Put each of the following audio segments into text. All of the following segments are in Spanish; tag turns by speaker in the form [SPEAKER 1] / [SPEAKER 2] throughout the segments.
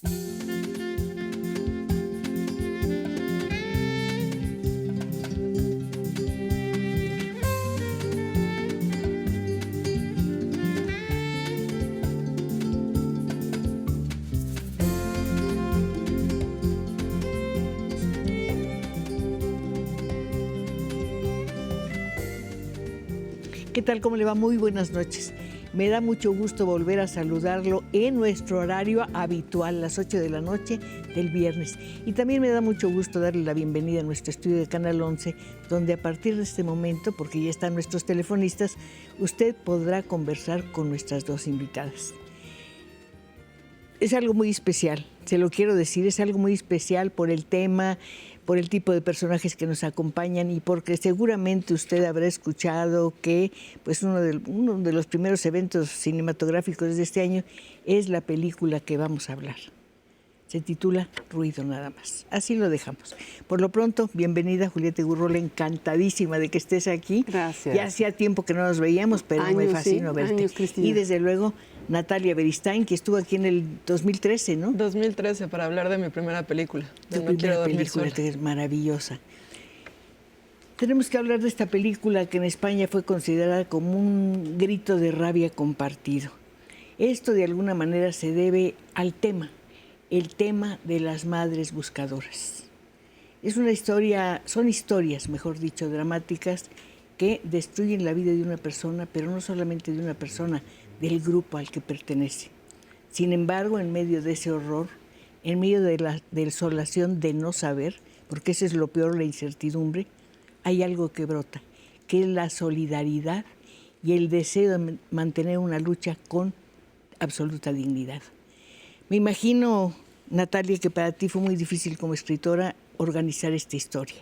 [SPEAKER 1] ¿Qué tal? ¿Cómo le va? Muy buenas noches. Me da mucho gusto volver a saludarlo en nuestro horario habitual, las 8 de la noche del viernes. Y también me da mucho gusto darle la bienvenida a nuestro estudio de Canal 11, donde a partir de este momento, porque ya están nuestros telefonistas, usted podrá conversar con nuestras dos invitadas. Es algo muy especial, se lo quiero decir, es algo muy especial por el tema, por el tipo de personajes que nos acompañan y porque seguramente usted habrá escuchado que pues uno de los primeros eventos cinematográficos de este año es la película que vamos a hablar. Se titula Ruido nada más. Así lo dejamos. Por lo pronto, bienvenida Julieta Gurrola, encantadísima de que estés aquí.
[SPEAKER 2] Gracias.
[SPEAKER 1] Ya hacía tiempo que no nos veíamos, pero
[SPEAKER 2] años,
[SPEAKER 1] me fascino
[SPEAKER 2] sí,
[SPEAKER 1] verte.
[SPEAKER 2] años, Cristina.
[SPEAKER 1] Y desde luego Natalia Beristain, que estuvo aquí en el 2013, ¿no?
[SPEAKER 3] 2013, para hablar de mi primera película.
[SPEAKER 1] Tu primera película, que es maravillosa. Tenemos que hablar de esta película que en España fue considerada como un grito de rabia compartido. Esto de alguna manera se debe al tema, el tema de las madres buscadoras. Es una historia, son historias, mejor dicho, dramáticas que destruyen la vida de una persona, pero no solamente de una persona, del grupo al que pertenece. Sin embargo, en medio de ese horror, en medio de la desolación de no saber, porque eso es lo peor, la incertidumbre, hay algo que brota, que es la solidaridad y el deseo de mantener una lucha con absoluta dignidad. Me imagino, Natalia, que para ti fue muy difícil como escritora organizar esta historia.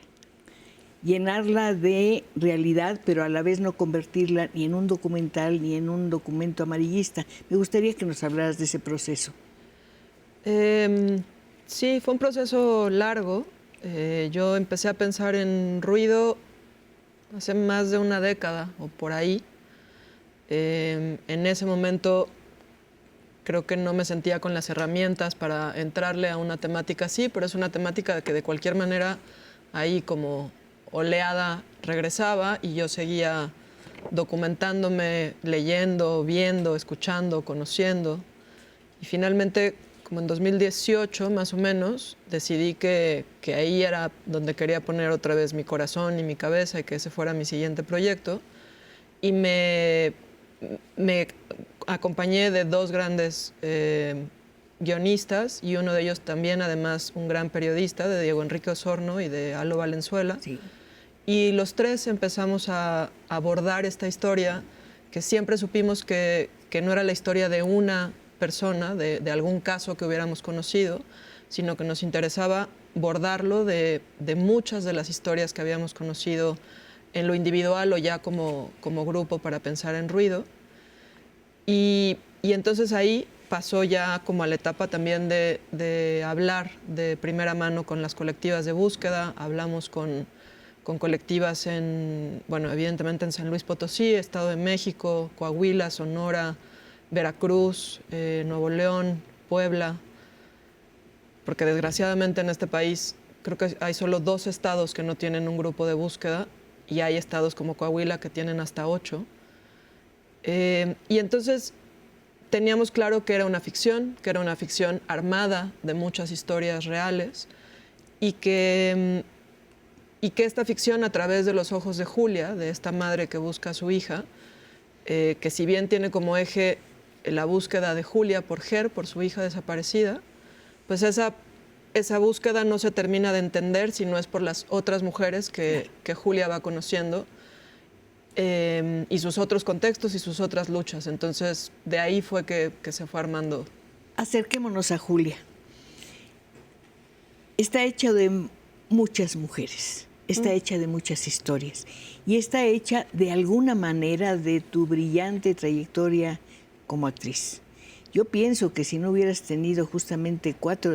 [SPEAKER 1] Llenarla de realidad, pero a la vez no convertirla ni en un documental ni en un documento amarillista. Me gustaría que nos hablaras de ese proceso.
[SPEAKER 3] Sí, fue un proceso largo. Yo empecé a pensar en Ruido hace más de una década o por ahí. En ese momento creo que no me sentía con las herramientas para entrarle a una temática así, pero es una temática que de cualquier manera ahí como oleada regresaba y yo seguía documentándome, leyendo, viendo, escuchando, conociendo. Y finalmente, como en 2018 más o menos, decidí que ahí era donde quería poner otra vez mi corazón y mi cabeza y que ese fuera mi siguiente proyecto. Y me acompañé de dos grandes guionistas y uno de ellos también, además, un gran periodista, de Diego Enrique Osorno y de Alo Valenzuela.
[SPEAKER 1] Sí.
[SPEAKER 3] Y los tres empezamos a abordar esta historia que siempre supimos que no era la historia de una persona, de algún caso que hubiéramos conocido, sino que nos interesaba bordarlo de muchas de las historias que habíamos conocido en lo individual o ya como grupo para pensar en Ruido. Y entonces ahí pasó ya como a la etapa también de hablar de primera mano con las colectivas de búsqueda. Hablamos con colectivas bueno, evidentemente en San Luis Potosí, Estado de México, Coahuila, Sonora, Veracruz, Nuevo León, Puebla, porque desgraciadamente en este país creo que hay solo 2 estados que no tienen un grupo de búsqueda y hay estados como Coahuila que tienen hasta 8. Y entonces teníamos claro que era una ficción armada de muchas historias reales y que esta ficción, a través de los ojos de Julia, de esta madre que busca a su hija, que si bien tiene como eje la búsqueda de Julia por Ger, por su hija desaparecida, pues esa búsqueda no se termina de entender si no es por las otras mujeres que Julia va conociendo y sus otros contextos y sus otras luchas. Entonces, de ahí fue que se fue armando.
[SPEAKER 1] Acerquémonos a Julia. Está hecha de muchas mujeres, está hecha de muchas historias y está hecha de alguna manera de tu brillante trayectoria como actriz. Yo pienso que si no hubieras tenido justamente 4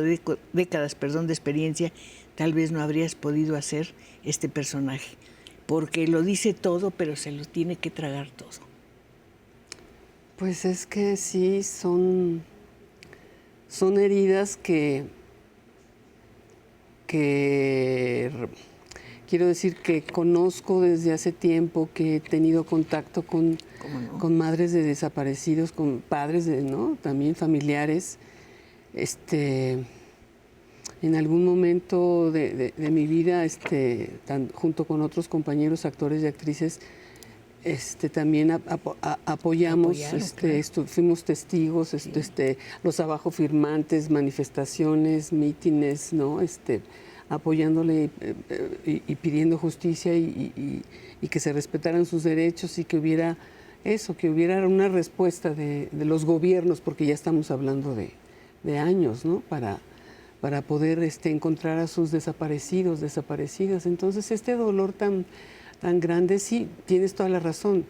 [SPEAKER 1] décadas de experiencia, tal vez no habrías podido hacer este personaje, porque lo dice todo, pero se lo tiene que tragar todo.
[SPEAKER 2] Pues es que sí, son son heridas que quiero decir que conozco desde hace tiempo, que he tenido contacto con madres de desaparecidos, con padres de, ¿no? También familiares. En algún momento de mi vida, junto con otros compañeros actores y actrices, también apoyamos,
[SPEAKER 1] claro.
[SPEAKER 2] fuimos testigos,
[SPEAKER 1] Sí.
[SPEAKER 2] Los abajo firmantes, manifestaciones, mítines, ¿no? Apoyándole y pidiendo justicia y que se respetaran sus derechos y que hubiera eso, que hubiera una respuesta de los gobiernos, porque ya estamos hablando de años, ¿no? Para poder encontrar a sus desaparecidos, desaparecidas. Entonces, este dolor tan grande, sí, tienes toda la razón.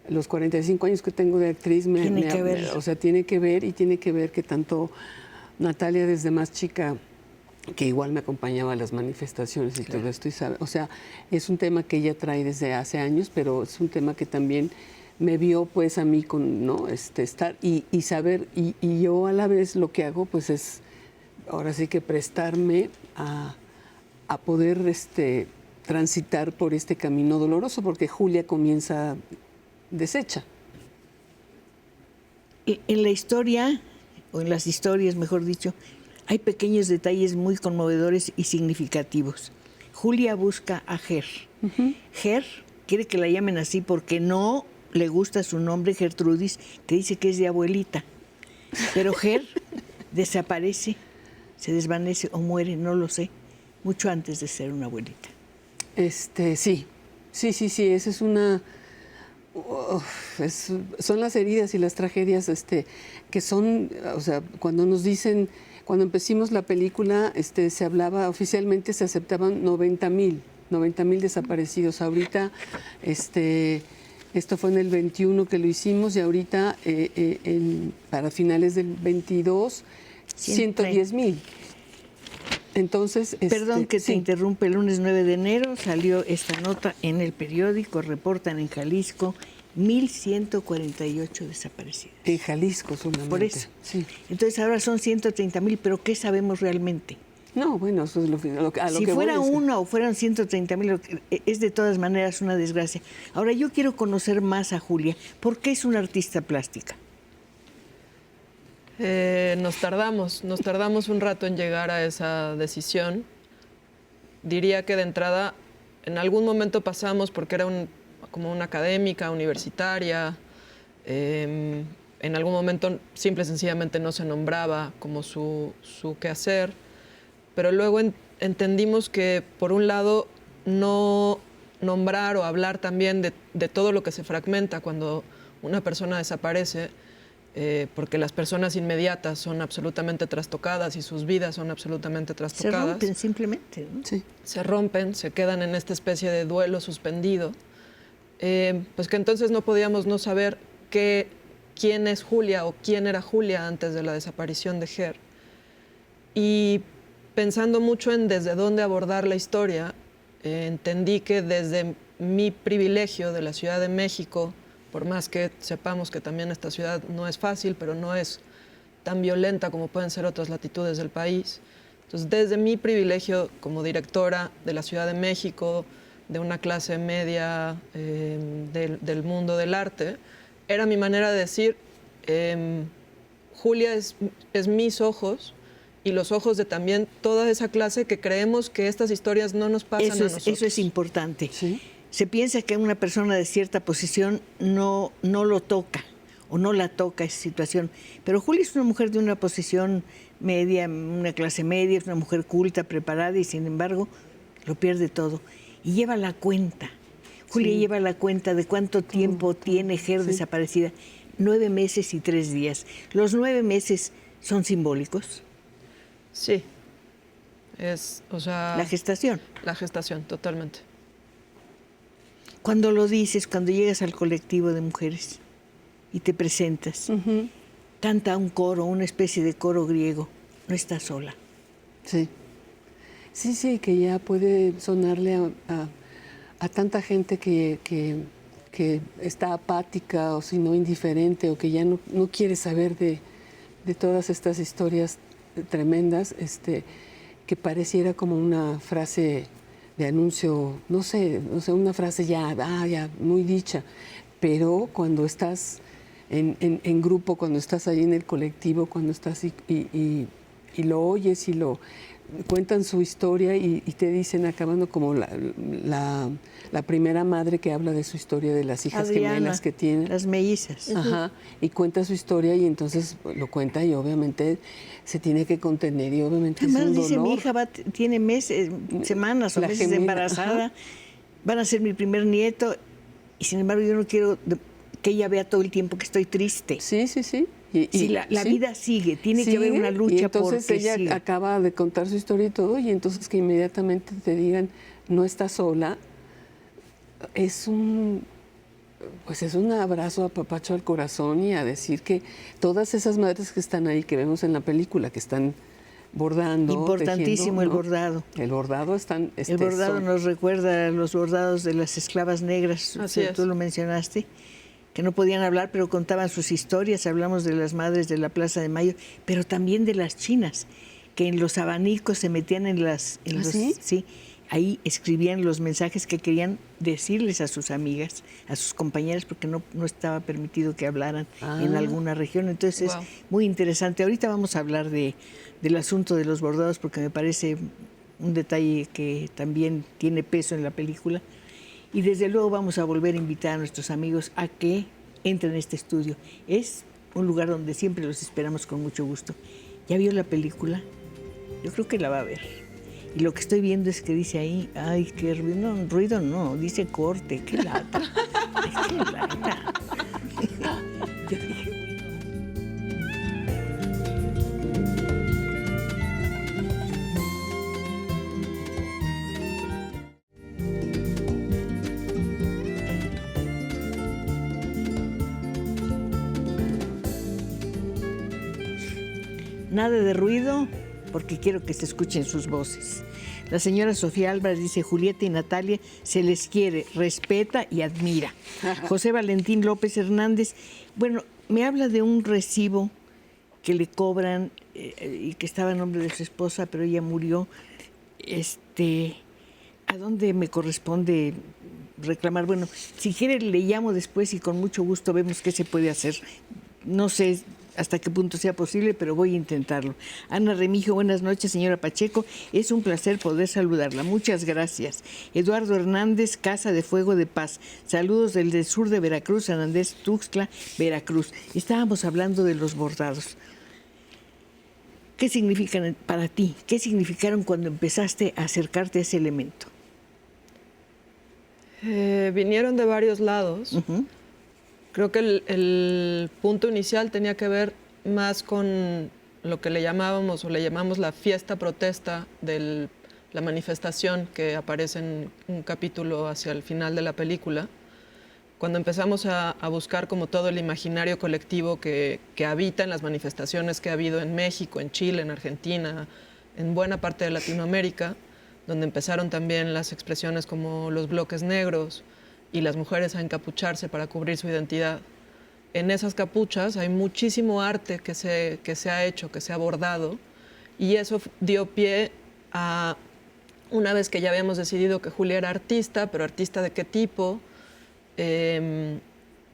[SPEAKER 2] Los 45 años que tengo de actriz
[SPEAKER 1] Tiene que ver.
[SPEAKER 2] o sea, tiene que ver que tanto Natalia desde más chica, que igual me acompañaba a las manifestaciones y todo esto, o sea, es un tema que ella trae desde hace años, pero es un tema que también me vio pues a mí con, ¿no? Estar y saber, y yo a la vez lo que hago pues es ahora sí que prestarme a poder transitar por este camino doloroso, porque Julia comienza deshecha.
[SPEAKER 1] En la historia, o en las historias, mejor dicho, hay pequeños detalles muy conmovedores y significativos. Julia busca a Ger. Ger quiere que la llamen así porque no le gusta su nombre, Gertrudis, que dice que es de abuelita. Pero Ger desaparece, se desvanece o muere, no lo sé, mucho antes de ser una abuelita.
[SPEAKER 2] Sí, esa es una... son las heridas y las tragedias que son, o sea, cuando nos dicen, cuando empecimos la película, se hablaba, oficialmente se aceptaban 90,000 desaparecidos. Ahorita, esto fue en el 21 que lo hicimos y ahorita, para finales del 22, 110,000. Entonces,
[SPEAKER 1] perdón que te
[SPEAKER 2] sí.
[SPEAKER 1] interrumpe, el lunes 9 de enero salió esta nota en el periódico, reportan en Jalisco 1,148 desaparecidos.
[SPEAKER 2] En Jalisco solamente.
[SPEAKER 1] Por eso.
[SPEAKER 2] Sí.
[SPEAKER 1] Entonces ahora son 130,000, pero ¿qué sabemos realmente?
[SPEAKER 2] No, bueno, eso es lo que
[SPEAKER 1] si fuera una o fueran 130,000, es de todas maneras una desgracia. Ahora yo quiero conocer más a Julia. ¿Por qué es una artista plástica?
[SPEAKER 3] Nos tardamos un rato en llegar a esa decisión. Diría que de entrada, en algún momento pasamos porque era como una académica, universitaria. En algún momento simple y sencillamente no se nombraba como su quehacer. Pero luego entendimos que, por un lado, no nombrar o hablar también de todo lo que se fragmenta cuando una persona desaparece, porque las personas inmediatas son absolutamente trastocadas y sus vidas son absolutamente trastocadas.
[SPEAKER 1] Se rompen simplemente, ¿no?
[SPEAKER 2] Sí.
[SPEAKER 3] Se rompen, se quedan en esta especie de duelo suspendido. Pues que entonces no podíamos no saber quién es Julia o quién era Julia antes de la desaparición de Ger. Y pensando mucho en desde dónde abordar la historia, entendí que desde mi privilegio de la Ciudad de México, por más que sepamos que también esta ciudad no es fácil, pero no es tan violenta como pueden ser otras latitudes del país. Entonces, desde mi privilegio como directora de la Ciudad de México, de una clase media del mundo del arte, era mi manera de decir, Julia es mis ojos y los ojos de también toda esa clase que creemos que estas historias no nos pasan a nosotros.
[SPEAKER 1] Eso es importante.
[SPEAKER 2] ¿Sí?
[SPEAKER 1] Se piensa que una persona de cierta posición no lo toca o no la toca esa situación. Pero Julia es una mujer de una posición media, una clase media, es una mujer culta, preparada y sin embargo lo pierde todo. Y lleva la cuenta. Julia lleva la cuenta de cuánto tiempo tiene Ger desaparecida. 9 meses y 3 días. ¿Los 9 meses son simbólicos?
[SPEAKER 3] Sí.
[SPEAKER 1] La gestación.
[SPEAKER 3] La gestación, totalmente.
[SPEAKER 1] Cuando lo dices, cuando llegas al colectivo de mujeres y te presentas, canta un coro, una especie de coro griego, no estás sola.
[SPEAKER 2] Sí. Sí, que ya puede sonarle a tanta gente que está apática o si no indiferente o que ya no quiere saber de de todas estas historias tremendas, que pareciera como una frase de anuncio, no sé, una frase ya muy dicha, pero cuando estás en grupo, cuando estás ahí en el colectivo, cuando estás y lo oyes y lo cuentan su historia y te dicen, acabando como la primera madre que habla de su historia de las hijas
[SPEAKER 1] Adriana,
[SPEAKER 2] gemelas que tiene.
[SPEAKER 1] las mellizas.
[SPEAKER 2] Ajá, y cuenta su historia y entonces lo cuenta y obviamente se tiene que contener y obviamente es
[SPEAKER 1] Además
[SPEAKER 2] un
[SPEAKER 1] dice,
[SPEAKER 2] dolor.
[SPEAKER 1] mi hija tiene meses, semanas o
[SPEAKER 2] La
[SPEAKER 1] meses
[SPEAKER 2] gemela,
[SPEAKER 1] embarazada,
[SPEAKER 2] ajá.
[SPEAKER 1] van a ser mi primer nieto y sin embargo yo no quiero que ella vea todo el tiempo que estoy triste.
[SPEAKER 2] Sí.
[SPEAKER 1] Si la
[SPEAKER 2] sí,
[SPEAKER 1] vida sigue, tiene que haber
[SPEAKER 2] sigue,
[SPEAKER 1] una lucha
[SPEAKER 2] y entonces
[SPEAKER 1] porque
[SPEAKER 2] ella
[SPEAKER 1] siga.
[SPEAKER 2] acaba de contar su historia y todo, y entonces que inmediatamente te digan, no estás sola, es un abrazo apapacho al corazón y a decir que todas esas madres que están ahí, que vemos en la película, que están bordando,
[SPEAKER 1] Importantísimo
[SPEAKER 2] tejiendo,
[SPEAKER 1] el
[SPEAKER 2] ¿no?
[SPEAKER 1] bordado.
[SPEAKER 2] El bordado están...
[SPEAKER 1] El bordado
[SPEAKER 2] son-
[SPEAKER 1] nos recuerda a los bordados de las esclavas negras,
[SPEAKER 3] Así es.
[SPEAKER 1] tú lo mencionaste, que no podían hablar, pero contaban sus historias. Hablamos de las madres de la Plaza de Mayo, pero también de las chinas, que en los abanicos se metían en los,
[SPEAKER 2] ¿sí?
[SPEAKER 1] sí, ahí escribían los mensajes que querían decirles a sus amigas, a sus compañeras, porque no estaba permitido que hablaran en alguna región. Entonces
[SPEAKER 3] Wow.
[SPEAKER 1] es muy interesante. Ahorita vamos a hablar del asunto de los bordados, porque me parece un detalle que también tiene peso en la película. Y desde luego vamos a volver a invitar a nuestros amigos a que entren a este estudio. Es un lugar donde siempre los esperamos con mucho gusto. ¿Ya vio la película? Yo creo que la va a ver. Y lo que estoy viendo es que dice ahí, ay, qué ruido. No, ruido no, dice corte, qué lata. Qué lata. Yo dije, nada de ruido, porque quiero que se escuchen sus voces. La señora Sofía Álvarez dice, Julieta y Natalia se les quiere, respeta y admira. José Valentín López Hernández, bueno, me habla de un recibo que le cobran y que estaba a nombre de su esposa, pero ella murió. ¿A dónde me corresponde reclamar? Bueno, si quiere le llamo después y con mucho gusto vemos qué se puede hacer. No sé hasta qué punto sea posible, pero voy a intentarlo. Ana Remigio, buenas noches, señora Pacheco. Es un placer poder saludarla. Muchas gracias. Eduardo Hernández, Casa de Fuego de Paz. Saludos del sur de Veracruz, San Andrés Tuxtla, Veracruz. Estábamos hablando de los bordados. ¿Qué significan para ti? ¿Qué significaron cuando empezaste a acercarte a ese elemento?
[SPEAKER 3] Vinieron de varios lados.
[SPEAKER 1] Uh-huh.
[SPEAKER 3] Creo que el punto inicial tenía que ver más con lo que le llamábamos o le llamamos la fiesta protesta de la manifestación que aparece en un capítulo hacia el final de la película, cuando empezamos a buscar como todo el imaginario colectivo que habita en las manifestaciones que ha habido en México, en Chile, en Argentina, en buena parte de Latinoamérica, donde empezaron también las expresiones como los bloques negros, y las mujeres a encapucharse para cubrir su identidad. En esas capuchas hay muchísimo arte que se ha hecho, que se ha bordado, y eso dio pie a, una vez que ya habíamos decidido que Julia era artista, pero artista de qué tipo,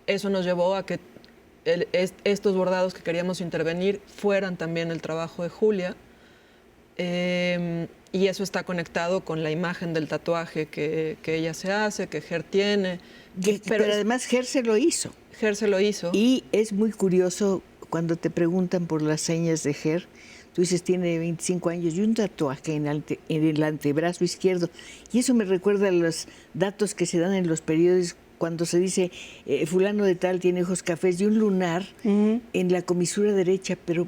[SPEAKER 3] eso nos llevó a que estos bordados que queríamos intervenir fueran también el trabajo de Julia, y eso está conectado con la imagen del tatuaje que ella se hace, que Ger tiene.
[SPEAKER 1] Pero además Ger se lo hizo.
[SPEAKER 3] Ger se lo hizo.
[SPEAKER 1] Y es muy curioso cuando te preguntan por las señas de Ger. Tú dices, tiene 25 años y un tatuaje en el antebrazo izquierdo. Y eso me recuerda a los datos que se dan en los periódicos cuando se dice, fulano de tal tiene ojos cafés y un lunar en la comisura derecha, pero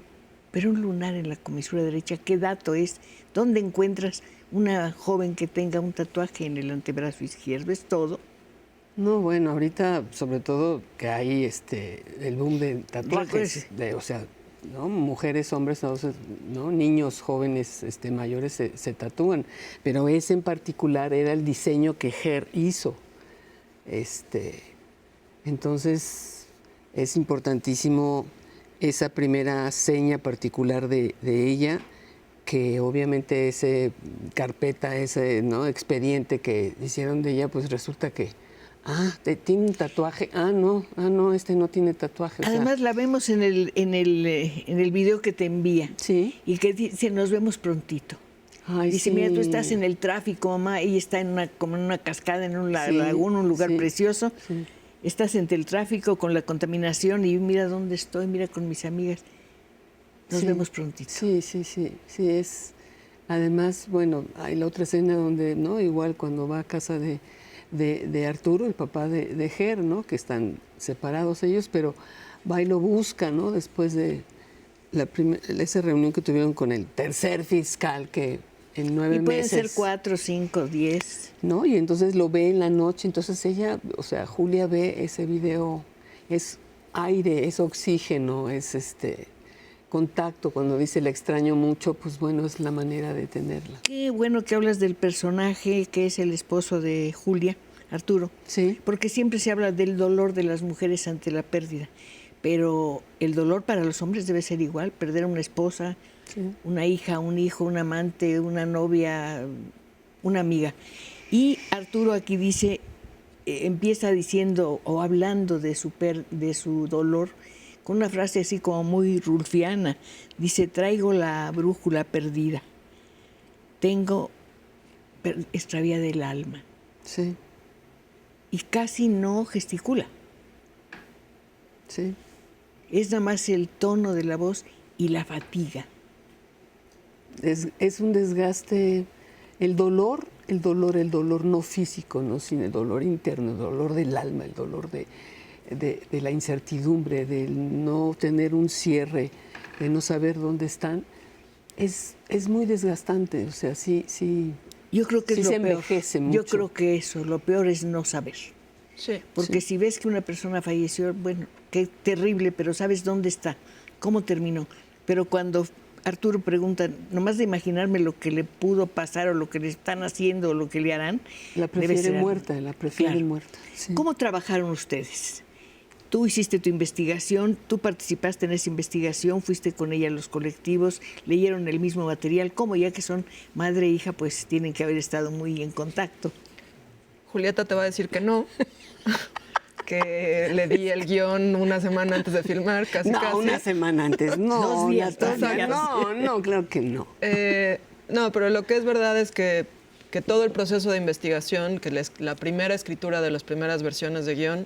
[SPEAKER 1] un lunar en la comisura derecha, ¿qué dato es? ¿Dónde encuentras una joven que tenga un tatuaje en el antebrazo izquierdo? ¿Es todo?
[SPEAKER 2] No, bueno, ahorita sobre todo que hay el boom de tatuajes, o sea, ¿no? Mujeres, hombres, ¿no? Niños, jóvenes, mayores se tatúan, pero ese en particular era el diseño que Ger hizo. Entonces es importantísimo esa primera seña particular de ella, que obviamente ese carpeta, ese, ¿no?, expediente que hicieron de ella, pues resulta que, tiene un tatuaje, no, este no tiene tatuaje.
[SPEAKER 1] Además la vemos en el video que te envía.
[SPEAKER 2] Sí.
[SPEAKER 1] Y que dice, nos vemos prontito.
[SPEAKER 2] Ay,
[SPEAKER 1] dice,
[SPEAKER 2] sí.
[SPEAKER 1] mira, tú estás en el tráfico, mamá, ella está como en una cascada, en una laguna, un lugar precioso. Sí. Estás entre el tráfico con la contaminación y mira dónde estoy, mira con mis amigas. Nos vemos prontito.
[SPEAKER 2] Sí, es. Además, bueno, hay la otra escena donde, ¿no?, igual cuando va a casa de Arturo, el papá de Ger, ¿no?, que están separados ellos, pero va y lo busca, ¿no?, después de esa reunión que tuvieron con el tercer fiscal, que en 9 meses... Y
[SPEAKER 1] pueden ser 4, 5, 10.
[SPEAKER 2] ¿No? Y entonces lo ve en la noche, entonces ella, o sea, Julia ve ese video, es aire, es oxígeno, es contacto. Cuando dice la extraño mucho, pues bueno, es la manera de tenerla.
[SPEAKER 1] Qué bueno que hablas del personaje que es el esposo de Julia, Arturo.
[SPEAKER 2] Sí.
[SPEAKER 1] Porque siempre se habla del dolor de las mujeres ante la pérdida. Pero el dolor para los hombres debe ser igual, perder a una esposa, una hija, un hijo, un amante, una novia, una amiga. Y Arturo aquí dice, empieza diciendo o hablando de su dolor con una frase así como muy rulfiana. Dice, traigo la brújula perdida, tengo extraviada el alma.
[SPEAKER 2] Sí.
[SPEAKER 1] Y casi no gesticula.
[SPEAKER 2] Sí.
[SPEAKER 1] Es nada más el tono de la voz y la fatiga.
[SPEAKER 2] Es un desgaste, el dolor no físico, ¿no?, sino el dolor interno, el dolor del alma, el dolor de la incertidumbre, del no tener un cierre, de no saber dónde están, es muy desgastante. O sea, sí.
[SPEAKER 1] Yo creo que
[SPEAKER 2] sí
[SPEAKER 1] es
[SPEAKER 2] se
[SPEAKER 1] lo peor.
[SPEAKER 2] envejece mucho.
[SPEAKER 1] Yo creo que lo peor es no saber.
[SPEAKER 3] Sí.
[SPEAKER 1] Porque si ves que una persona falleció, bueno, qué terrible, pero sabes dónde está, cómo terminó. Pero cuando Arturo pregunta, nomás de imaginarme lo que le pudo pasar o lo que le están haciendo o lo que le harán.
[SPEAKER 2] La prefiere muerta. Sí.
[SPEAKER 1] ¿Cómo trabajaron ustedes? Tú hiciste tu investigación, tú participaste en esa investigación, fuiste con ella a los colectivos, leyeron el mismo material. ¿Cómo? Ya que son madre e hija, pues tienen que haber estado muy en contacto.
[SPEAKER 3] Julieta te va a decir que no, que le di el guión una semana antes de filmar, casi.
[SPEAKER 2] Una semana antes, no.
[SPEAKER 1] 2 días.
[SPEAKER 2] No, claro que no.
[SPEAKER 3] No, pero lo que es verdad es que todo el proceso de investigación, que la primera escritura de las primeras versiones de guión,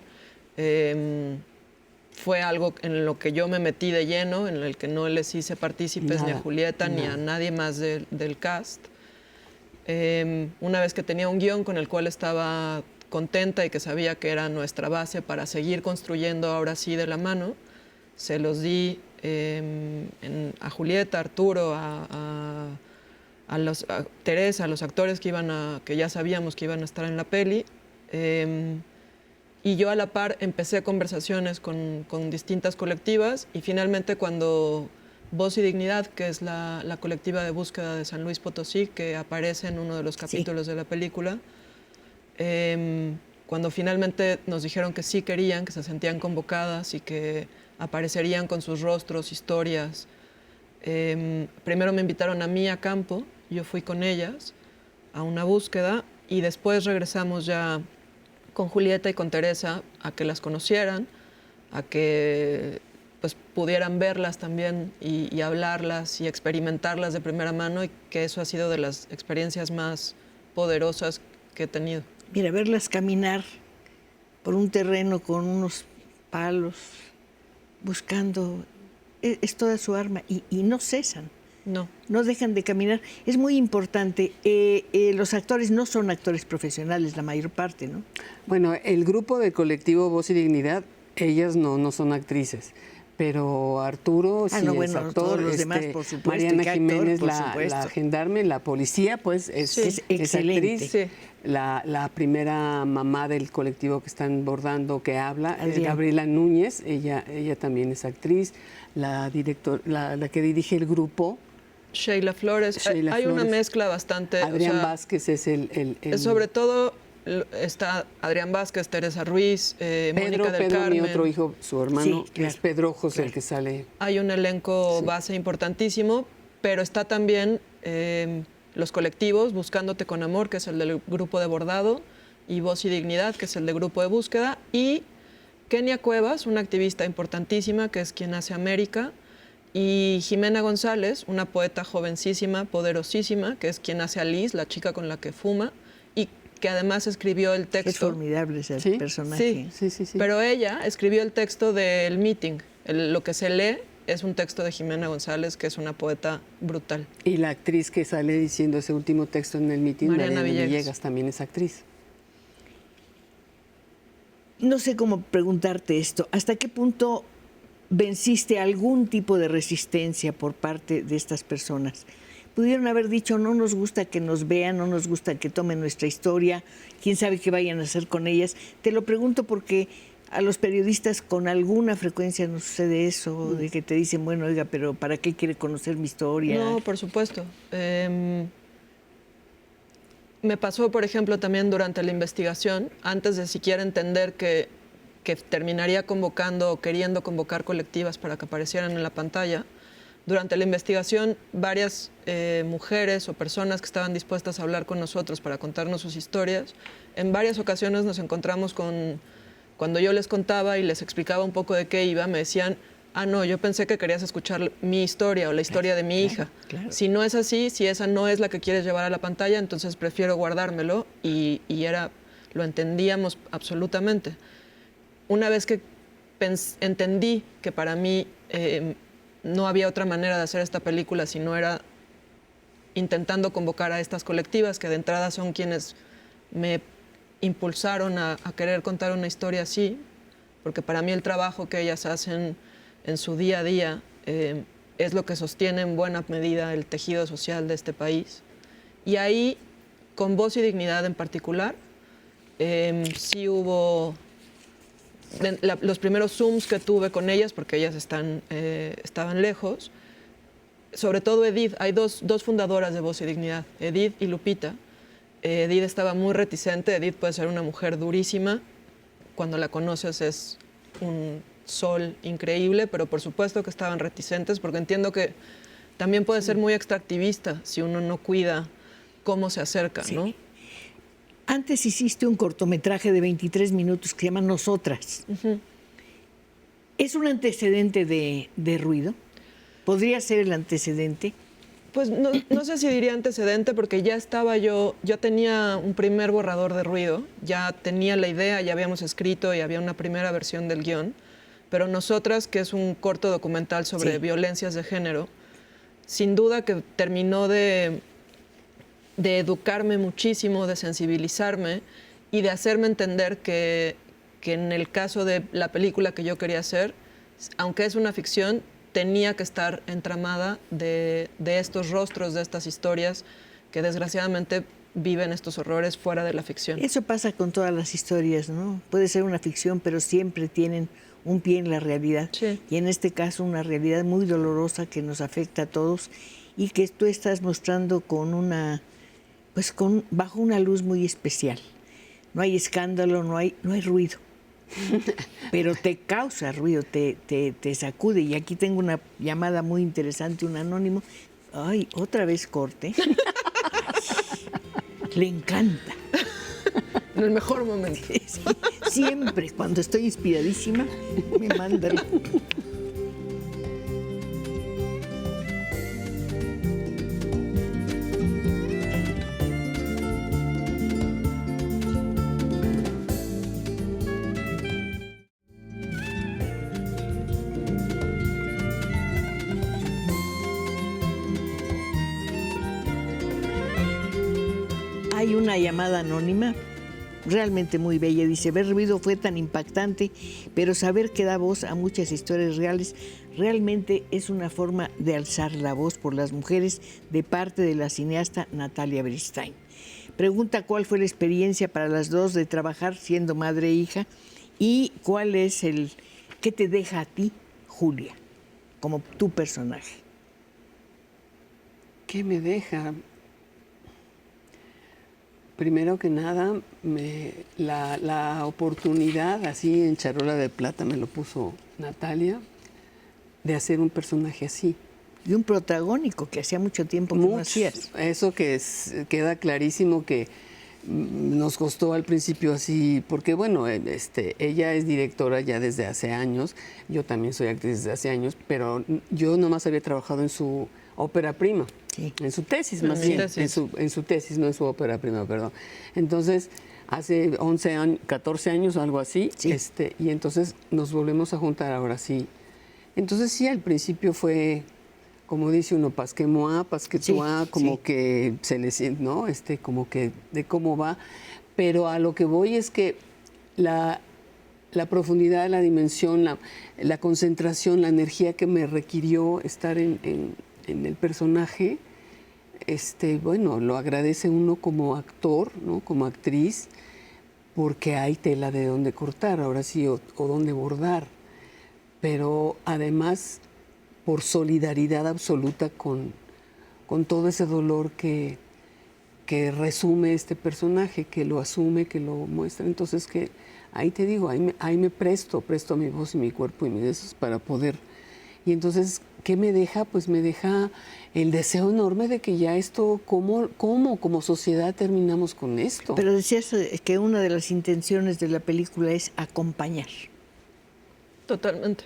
[SPEAKER 3] fue algo en lo que yo me metí de lleno, en el que no les hice partícipes ni a Julieta ni a nadie más del cast. Una vez que tenía un guión con el cual estaba contenta y que sabía que era nuestra base para seguir construyendo ahora sí de la mano, se los di a Julieta, a Arturo, a Teresa, a los actores que ya sabíamos que iban a estar en la peli. Y yo a la par empecé conversaciones con distintas colectivas y finalmente cuando Voz y Dignidad, que es la colectiva de búsqueda de San Luis Potosí, que aparece en uno de los capítulos de la película, cuando finalmente nos dijeron que sí querían, que se sentían convocadas y que aparecerían con sus rostros, historias, primero me invitaron a mí a campo, yo fui con ellas a una búsqueda y después regresamos ya con Julieta y con Teresa a que las conocieran, a que pues pudieran verlas también y hablarlas y experimentarlas de primera mano, y que eso ha sido de las experiencias más poderosas que he tenido.
[SPEAKER 1] Mira, verlas caminar por un terreno con unos palos, buscando, es toda su arma y no cesan. No dejan de caminar. Es muy importante. Los actores no son actores profesionales, la mayor parte, ¿no?
[SPEAKER 2] Bueno, el grupo de colectivo Voz y Dignidad, ellas no son actrices. Pero Arturo sí es actor,
[SPEAKER 1] todos los demás, por supuesto.
[SPEAKER 2] Mariana Jiménez,
[SPEAKER 1] actor,
[SPEAKER 2] la gendarme, la policía, pues es
[SPEAKER 1] excelente.
[SPEAKER 2] actriz. Sí. La primera mamá del colectivo que están bordando, que habla, Gabriela Núñez, ella también es actriz. La que dirige el grupo,
[SPEAKER 3] Sheila Flores. Hay una mezcla bastante.
[SPEAKER 2] Adrián Vázquez es el...
[SPEAKER 3] Sobre todo está Adrián Vázquez, Teresa Ruiz, Mónica del
[SPEAKER 2] Pedro,
[SPEAKER 3] Carmen.
[SPEAKER 2] mi otro hijo, su hermano,
[SPEAKER 1] Sí, claro.
[SPEAKER 2] es Pedrojos, el que sale.
[SPEAKER 3] Hay un elenco base importantísimo, pero está también los colectivos, Buscándote con Amor, que es el del grupo de bordado, y Voz y Dignidad, que es el de grupo de búsqueda, y Kenia Cuevas, una activista importantísima, que es quien hace América, y Jimena González, una poeta jovencísima, poderosísima, que es quien hace a Liz, la chica con la que fuma, y que además escribió el texto.
[SPEAKER 1] Es formidable ese
[SPEAKER 2] ¿Sí?
[SPEAKER 1] personaje.
[SPEAKER 2] Sí.
[SPEAKER 3] Pero ella escribió el texto del meeting. Lo que se lee es un texto de Jimena González, que es una poeta brutal.
[SPEAKER 2] Y la actriz que sale diciendo ese último texto en el mitin,
[SPEAKER 3] Mariana
[SPEAKER 2] Mariana
[SPEAKER 3] Villegas.
[SPEAKER 2] Villegas, también es actriz.
[SPEAKER 1] No sé cómo preguntarte esto. ¿Hasta qué punto venciste algún tipo de resistencia por parte de estas personas? Pudieron haber dicho, no nos gusta que nos vean, no nos gusta que tomen nuestra historia, quién sabe qué vayan a hacer con ellas. Te lo pregunto porque a los periodistas con alguna frecuencia nos sucede eso, de que te dicen, bueno, oiga, pero ¿para qué quiere conocer mi historia?
[SPEAKER 3] No, por supuesto. Me pasó, por ejemplo, también durante la investigación, antes de siquiera entender que terminaría convocando o queriendo convocar colectivas para que aparecieran en la pantalla. Durante la investigación, varias mujeres o personas que estaban dispuestas a hablar con nosotros para contarnos sus historias, en varias ocasiones nos encontramos con, cuando yo les contaba y les explicaba un poco de qué iba, me decían, ah, no, yo pensé que querías escuchar mi historia o la historia de mi hija.
[SPEAKER 1] Claro.
[SPEAKER 3] Si no es así, si esa no es la que quieres llevar a la pantalla, entonces prefiero guardármelo y lo entendíamos absolutamente. Una vez que entendí que para mí no había otra manera de hacer esta película si no era intentando convocar a estas colectivas, que de entrada son quienes me impulsaron a querer contar una historia así, porque para mí el trabajo que ellas hacen en su día a día es lo que sostiene en buena medida el tejido social de este país. Y ahí, con Voz y Dignidad en particular, sí hubo los primeros Zooms que tuve con ellas, porque ellas estaban lejos, sobre todo Edith. Hay dos fundadoras de Voz y Dignidad, Edith y Lupita. Edith estaba muy reticente. Edith puede ser una mujer durísima. Cuando la conoces es un sol increíble, pero por supuesto que estaban reticentes, porque entiendo que también puede ser muy extractivista si uno no cuida cómo se acerca,
[SPEAKER 1] Sí.
[SPEAKER 3] ¿no?
[SPEAKER 1] Antes hiciste un cortometraje de 23 minutos que se llama Nosotras. ¿Es un antecedente de Ruido? ¿Podría ser el antecedente?
[SPEAKER 3] Pues no sé si diría antecedente, porque ya tenía un primer borrador de Ruido, ya tenía la idea, ya habíamos escrito y había una primera versión del guión, pero Nosotras, que es un corto documental sobre violencias de género, sin duda que terminó de educarme muchísimo, de sensibilizarme y de hacerme entender que en el caso de la película que yo quería hacer, aunque es una ficción, tenía que estar entramada de estos rostros, de estas historias que desgraciadamente viven estos horrores fuera de la ficción.
[SPEAKER 1] Eso pasa con todas las historias, ¿no? Puede ser una ficción, pero siempre tienen un pie en la realidad.
[SPEAKER 3] Sí.
[SPEAKER 1] Y en este caso una realidad muy dolorosa que nos afecta a todos y que tú estás mostrando bajo una luz muy especial. No hay escándalo, no hay ruido. Pero te causa ruido, te sacude. Y aquí tengo una llamada muy interesante, un anónimo. Ay, otra vez corte. Le encanta.
[SPEAKER 3] En el mejor momento.
[SPEAKER 1] Sí, siempre, cuando estoy inspiradísima, me mandan. Hay una llamada anónima realmente muy bella. Dice, ver Ruido fue tan impactante, pero saber que da voz a muchas historias reales realmente es una forma de alzar la voz por las mujeres de parte de la cineasta Natalia Beristain. Pregunta cuál fue la experiencia para las dos de trabajar siendo madre e hija y cuál es qué te deja a ti, Julia, como tu personaje.
[SPEAKER 2] ¿Qué me deja? primero que nada, la oportunidad, así en charola de plata me lo puso Natalia, de hacer un personaje así.
[SPEAKER 1] Y un protagónico que hacía mucho tiempo que no hacías.
[SPEAKER 2] Eso queda clarísimo que nos costó al principio así, porque bueno, ella es directora ya desde hace años, yo también soy actriz desde hace años, pero yo nomás había trabajado en su ópera prima,
[SPEAKER 1] Sí.
[SPEAKER 2] en su tesis más bien,
[SPEAKER 3] tesis.
[SPEAKER 2] en su tesis, no en su ópera prima, perdón. Entonces, hace 11 años, 14 años o algo así,
[SPEAKER 1] Sí.
[SPEAKER 2] y entonces nos volvemos a juntar ahora sí. Entonces sí, al principio fue, como dice uno, pasquemoa, pasquetua,
[SPEAKER 1] Sí,
[SPEAKER 2] como
[SPEAKER 1] sí.
[SPEAKER 2] que se le siente, ¿no? Como que de cómo va. Pero a lo que voy es que la profundidad, la dimensión, la concentración, la energía que me requirió estar en el personaje, bueno, lo agradece uno como actor, ¿no? Como actriz, porque hay tela de dónde cortar, ahora sí, o dónde bordar. Pero además, por solidaridad absoluta con todo ese dolor que resume este personaje, que lo asume, que lo muestra. Entonces, que ahí te digo, ahí me presto mi voz y mi cuerpo y mis deseos para poder. Y entonces, ¿qué me deja? Pues me deja el deseo enorme de que ya esto, ¿cómo como sociedad terminamos con esto?
[SPEAKER 1] Pero decías que una de las intenciones de la película es acompañar.
[SPEAKER 3] Totalmente.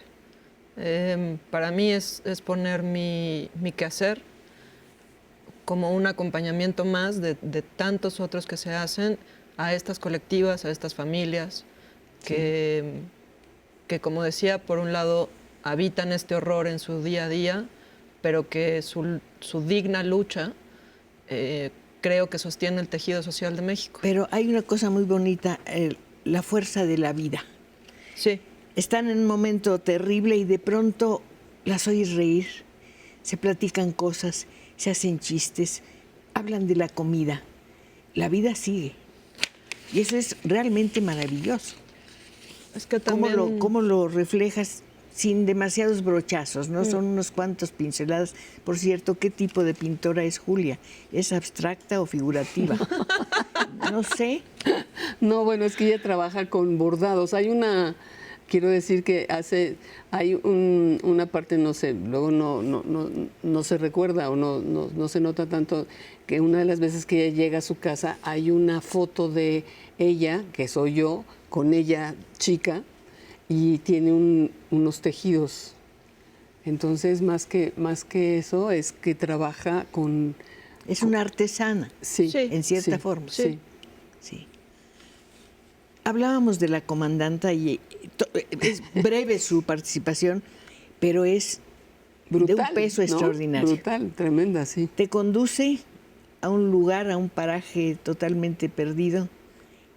[SPEAKER 3] Para mí es poner mi quehacer como un acompañamiento más de tantos otros que se hacen a estas colectivas, a estas familias, que como decía, por un lado habitan este horror en su día a día, pero que su digna lucha creo que sostiene el tejido social de México.
[SPEAKER 1] Pero hay una cosa muy bonita, la fuerza de la vida.
[SPEAKER 3] Sí,
[SPEAKER 1] Están en un momento terrible y de pronto las oyes reír, se platican cosas, se hacen chistes, hablan de la comida. La vida sigue. Y eso es realmente maravilloso.
[SPEAKER 3] es que también...
[SPEAKER 1] ¿Cómo lo reflejas sin demasiados brochazos? ¿No? Son unos cuantos pinceladas. Por cierto, ¿qué tipo de pintora es Julia? ¿Es abstracta o figurativa? No sé.
[SPEAKER 2] No, bueno, es que ella trabaja con bordados. Quiero decir que hay una parte, no sé, luego no se recuerda o no se nota tanto, que una de las veces que ella llega a su casa hay una foto de ella, que soy yo, con ella chica, y tiene unos tejidos. Entonces, más que eso, es que trabaja con...
[SPEAKER 1] Es una artesana,
[SPEAKER 2] Sí,
[SPEAKER 3] Sí.
[SPEAKER 1] en cierta
[SPEAKER 2] sí,
[SPEAKER 1] forma.
[SPEAKER 2] sí.
[SPEAKER 1] Sí. Hablábamos de la comandanta y es breve su participación, pero es
[SPEAKER 2] Brutal,
[SPEAKER 1] de un peso
[SPEAKER 2] ¿no?
[SPEAKER 1] extraordinario.
[SPEAKER 2] Brutal, tremenda, sí.
[SPEAKER 1] Te conduce a un lugar, a un paraje totalmente perdido.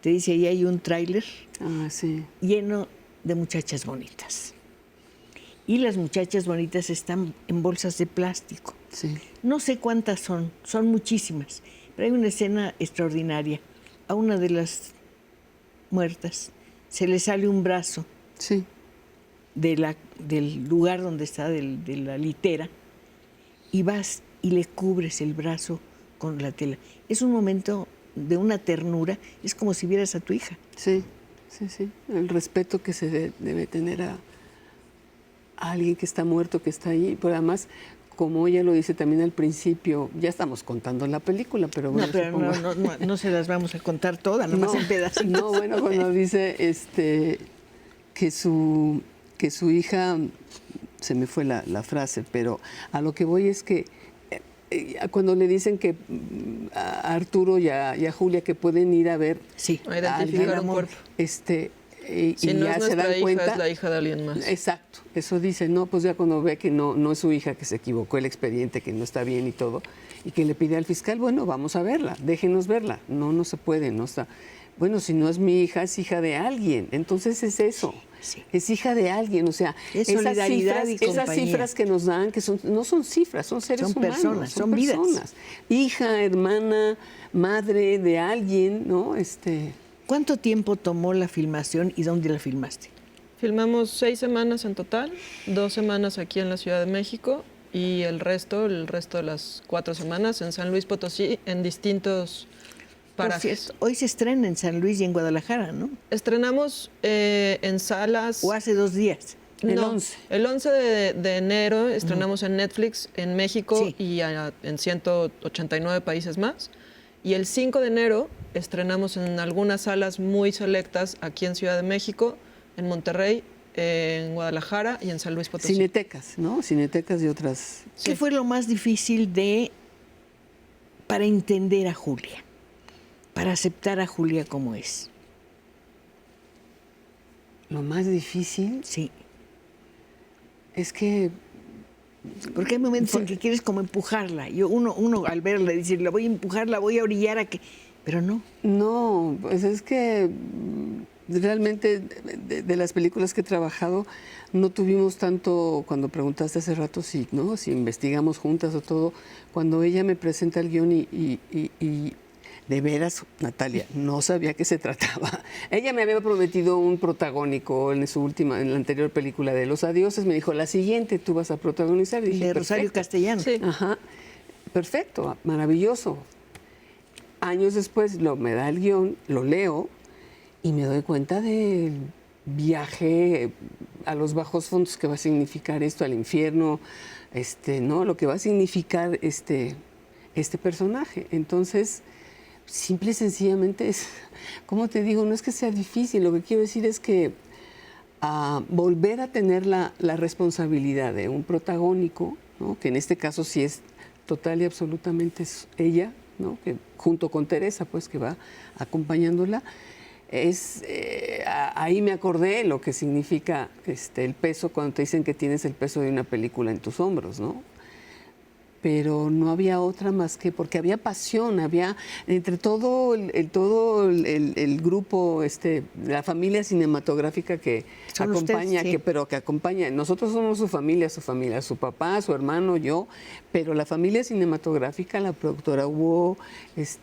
[SPEAKER 1] Te dice, ahí hay un tráiler
[SPEAKER 2] Ah, sí.
[SPEAKER 1] lleno de muchachas bonitas. Y las muchachas bonitas están en bolsas de plástico.
[SPEAKER 2] Sí.
[SPEAKER 1] No sé cuántas son muchísimas, pero hay una escena extraordinaria. A una de las muertas se le sale un brazo
[SPEAKER 2] Sí.
[SPEAKER 1] del lugar donde está, de la litera, y vas y le cubres el brazo con la tela. Es un momento de una ternura, es como si vieras a tu hija.
[SPEAKER 2] Sí, sí, sí. El respeto que se debe tener a alguien que está muerto, que está ahí. Pero además, como ella lo dice también al principio, ya estamos contando la película, pero bueno,
[SPEAKER 1] No, pero
[SPEAKER 2] supongo-
[SPEAKER 1] no se las vamos a contar todas, nomás en pedacitos.
[SPEAKER 2] No, bueno, cuando dice que su hija, se me fue la frase, pero a lo que voy es que cuando le dicen que a Arturo y a Julia que pueden ir a ver
[SPEAKER 1] Sí,
[SPEAKER 3] A identificar
[SPEAKER 1] al
[SPEAKER 3] un
[SPEAKER 1] amor.
[SPEAKER 3] cuerpo.
[SPEAKER 2] y
[SPEAKER 3] Si no
[SPEAKER 2] ya
[SPEAKER 3] es
[SPEAKER 2] se
[SPEAKER 3] nuestra
[SPEAKER 2] dan
[SPEAKER 3] hija,
[SPEAKER 2] cuenta.
[SPEAKER 3] es la hija de alguien más.
[SPEAKER 2] Exacto, eso dice, no, pues ya cuando ve que no es su hija, que se equivocó el expediente, que no está bien y todo, y que le pide al fiscal, bueno, vamos a verla, déjenos verla. No se puede, no está. Bueno, si no es mi hija, es hija de alguien. Entonces es eso,
[SPEAKER 1] Sí.
[SPEAKER 2] es hija de alguien. O sea,
[SPEAKER 1] Es solidaridad y
[SPEAKER 2] esas
[SPEAKER 1] compañía.
[SPEAKER 2] cifras que nos dan, que no son cifras, son seres
[SPEAKER 1] Son
[SPEAKER 2] humanos.
[SPEAKER 1] personas, son vidas.
[SPEAKER 2] personas. Hija, hermana, madre de alguien, ¿no?
[SPEAKER 1] ¿Cuánto tiempo tomó la filmación y dónde la filmaste?
[SPEAKER 3] Filmamos 6 semanas en total, 2 semanas aquí en la Ciudad de México y el resto de las 4 semanas en San Luis Potosí, en distintos parajes.
[SPEAKER 1] Por cierto, hoy se estrena en San Luis y en Guadalajara, ¿no?
[SPEAKER 3] Estrenamos en salas...
[SPEAKER 1] ¿O hace 2 días?
[SPEAKER 2] El
[SPEAKER 3] No,
[SPEAKER 2] 11.
[SPEAKER 3] El 11 de enero estrenamos en Netflix en México
[SPEAKER 1] Sí.
[SPEAKER 3] y en 189 países más. Y el 5 de enero estrenamos en algunas salas muy selectas aquí en Ciudad de México, en Monterrey, en Guadalajara y en San Luis Potosí.
[SPEAKER 2] Cinetecas, ¿no? Cinetecas y otras.
[SPEAKER 1] ¿Qué fue lo más difícil para entender a Julia? Para aceptar a Julia como es.
[SPEAKER 2] Lo más difícil
[SPEAKER 1] Sí.
[SPEAKER 2] es que
[SPEAKER 1] Porque hay momentos en que quieres como empujarla. Uno al verla dice, la voy a empujar, la voy a orillar a que... Pero no.
[SPEAKER 2] no, pues es que realmente de las películas que he trabajado no tuvimos tanto, cuando preguntaste hace rato si, ¿no? Si investigamos juntas o todo, cuando ella me presenta el guión y de veras, Natalia, no sabía qué se trataba. Ella me había prometido un protagónico en en la anterior película de Los Adioses. Me dijo, la siguiente tú vas a protagonizar. Y dije,
[SPEAKER 1] De Rosario
[SPEAKER 2] perfecto.
[SPEAKER 1] Castellano.
[SPEAKER 3] Sí.
[SPEAKER 2] Ajá, perfecto, maravilloso. Años después me da el guión, lo leo y me doy cuenta del viaje a los bajos fondos que va a significar esto, al infierno, ¿no? Lo que va a significar este personaje. Entonces, simple y sencillamente es, como te digo, no es que sea difícil, lo que quiero decir es que volver a tener la responsabilidad de un protagónico, ¿no? Que en este caso sí es total y absolutamente es ella, ¿no? Que junto con Teresa, pues que va acompañándola, ahí me acordé lo que significa el peso cuando te dicen que tienes el peso de una película en tus hombros, ¿no? Pero no había otra más que, porque había pasión, había entre todo el grupo, la familia cinematográfica que
[SPEAKER 1] Son
[SPEAKER 2] acompaña,
[SPEAKER 1] ustedes, sí.
[SPEAKER 2] pero que acompaña, nosotros somos su familia, su papá, su hermano, yo, pero la familia cinematográfica, la productora Hugo,